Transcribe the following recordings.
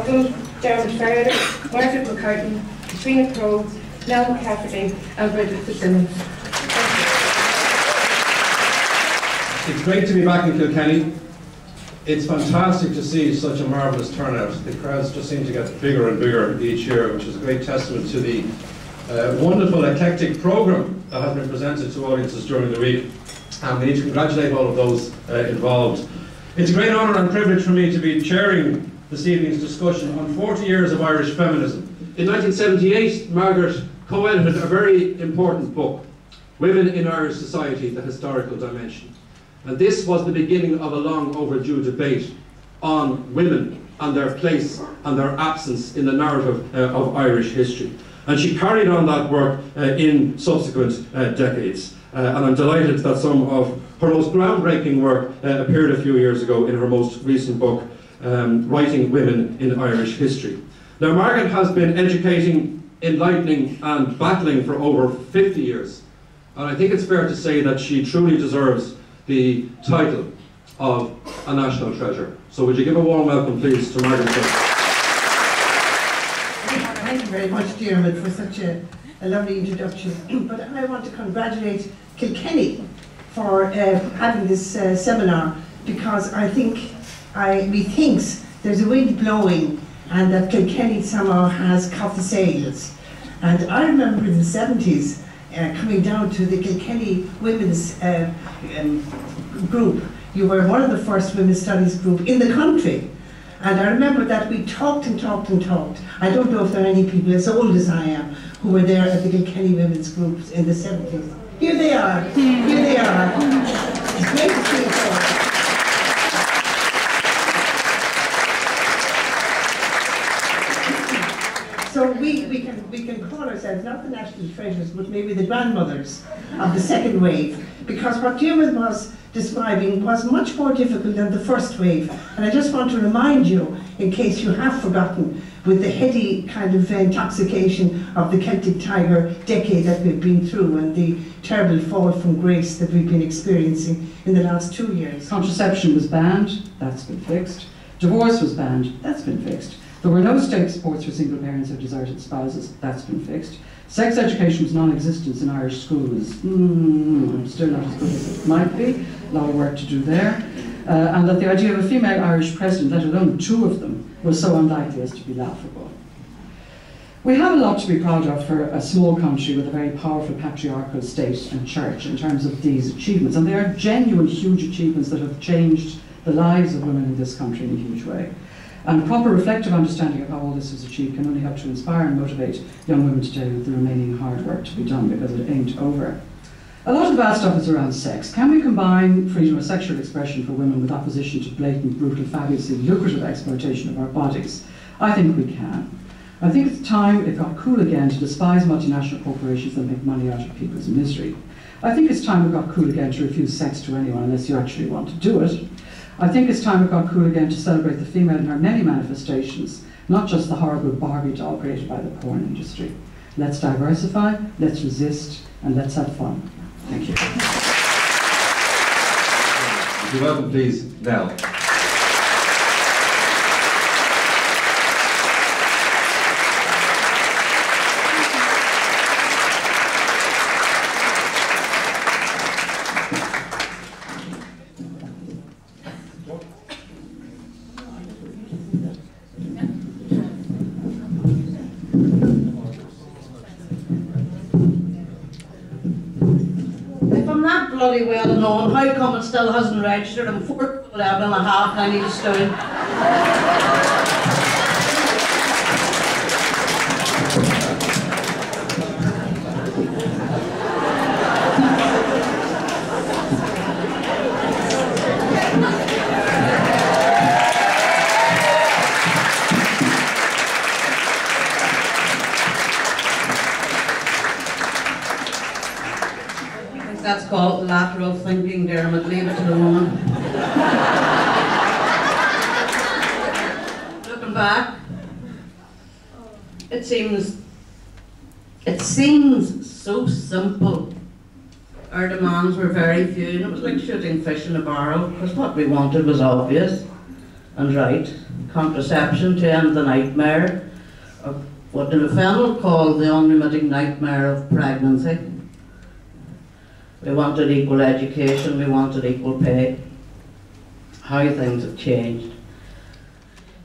Diarmaid Ferriter, Margaret MacCurtain, Catriona Crowe, Nell McCafferty, and Bridget Fitzsimons. It's great to be back in Kilkenny. It's fantastic to see such a marvellous turnout. The crowds just seem to get bigger and bigger each year, which is a great testament to the wonderful eclectic programme that has been presented to audiences during the week. And we need to congratulate all of those involved. It's a great honour and privilege for me to be chairing this evening's discussion on 40 years of Irish feminism. In 1978, Margaret co-edited a very important book, Women in Irish Society, The Historical Dimension. And this was the beginning of a long overdue debate on women and their place and their absence in the narrative of Irish history. And she carried on that work in subsequent decades. And I'm delighted that some of her most groundbreaking work appeared a few years ago in her most recent book, Writing Women in Irish History. Now, Margaret has been educating, enlightening and battling for over 50 years. And I think it's fair to say that she truly deserves the title of a national treasure. So would you give a warm welcome, please, to Margaret. Thank you very much, Diarmaid, for such a lovely introduction. But I want to congratulate Kilkenny for having this seminar, because I think, methinks there's a wind blowing and that Kilkenny somehow has caught the sails. And I remember in the 70s coming down to the Kilkenny Women's group. You were one of the first women's studies group in the country. And I remember that we talked and talked and talked. I don't know if there are any people as old as I am who were there at the Kilkenny Women's groups in the 70s. Here they are. Here they are. It's great to see you all. So we can call ourselves not the national treasures, but maybe the grandmothers of the second wave, because what Diarmaid was describing was much more difficult than the first wave. And I just want to remind you, in case you have forgotten, with the heady kind of intoxication of the Celtic Tiger decade that we've been through and the terrible fall from grace that we've been experiencing in the last 2 years. Contraception was banned, that's been fixed. Divorce was banned, that's been fixed. There were no state supports for single parents or deserted spouses, that's been fixed. Sex education was non-existent in Irish schools, still not as good as it might be, a lot of work to do there. And that the idea of a female Irish president, let alone 2 of them, was so unlikely as to be laughable. We have a lot to be proud of for a small country with a very powerful patriarchal state and church in terms of these achievements, and they are genuine huge achievements that have changed the lives of women in this country in a huge way. And a proper reflective understanding of how all this was achieved can only help to inspire and motivate young women today with the remaining hard work to be done, because it ain't over. A lot of the bad stuff is around sex. Can we combine freedom of sexual expression for women with opposition to blatant, brutal, fabulously lucrative exploitation of our bodies? I think we can. I think it's time it got cool again to despise multinational corporations that make money out of people's misery. I think it's time it got cool again to refuse sex to anyone unless you actually want to do it. I think it's time it got cool again to celebrate the female in her many manifestations, not just the horrible Barbie doll created by the porn industry. Let's diversify, let's resist, and let's have fun. Thank you. You're welcome, please, Nell. Bloody well known. How come it still hasn't registered? I'm 4'11.5 and I need a stone. That's called lateral thinking, Diarmaid. Leave it to the woman. Looking back, it seems so simple. Our demands were very few, and it was like shooting fish in a barrel, because what we wanted was obvious. and right. Contraception to end the nightmare of what the Fennel called the unremitting nightmare of pregnancy. We wanted equal education, we wanted equal pay. How things have changed.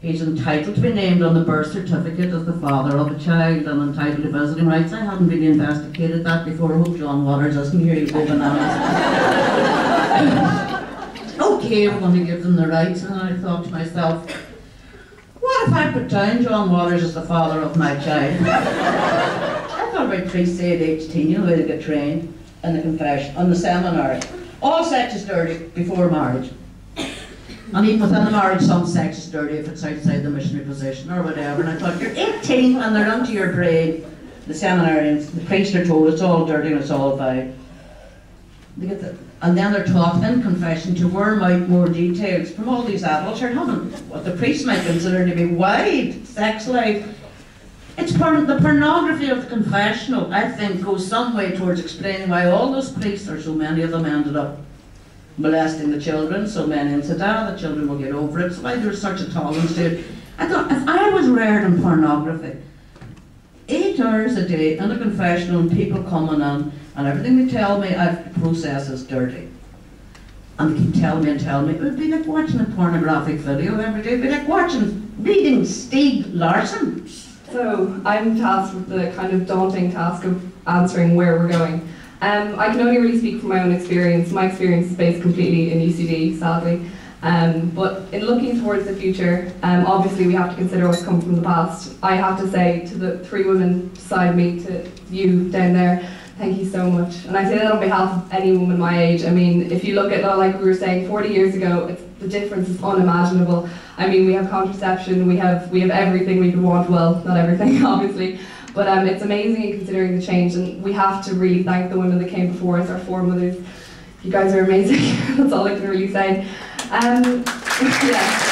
He's entitled to be named on the birth certificate as the father of a child and entitled to visiting rights. I hadn't really investigated that before. I hope John Waters doesn't hear you go bananas. Okay, we're going to give them the rights, and I thought to myself, what if I put down John Waters as the father of my child? I thought about priests say at age 18, you know how to get trained in the confession, on the seminary. All sex is dirty before marriage. And even within the marriage, some sex is dirty if it's outside the missionary position or whatever. And I thought, you're 18 and they're onto your brain. The seminarians, the priests are told it's all dirty and it's all vile. And then they're taught in confession to worm out more details from all these adults who are having what the priests might consider to be wide sex life. It's the pornography of the confessional, I think, goes some way towards explaining why all those priests, or so many of them, ended up molesting the children, so many in Sudan, the children will get over it, so why there's such a tolerance to it. I thought, if I was reared in pornography, 8 hours a day in a confessional and people coming in, and everything they tell me I have to process is dirty. And they keep telling me, it would be like watching a pornographic video every day, it would be like reading Stieg Larsson. So I'm tasked with the kind of daunting task of answering where we're going. I can only really speak from my own experience. My experience is based completely in UCD, sadly. But in looking towards the future, obviously we have to consider what's come from the past. I have to say to the 3 women beside me, to you down there, thank you so much. And I say that on behalf of any woman my age. I mean, if you look at, like we were saying, 40 years ago, the difference is unimaginable. I mean, we have contraception, we have everything we could want. Well, not everything, obviously. But it's amazing considering the change, and we have to really thank the women that came before us, our foremothers. You guys are amazing. That's all I can really say. Yeah.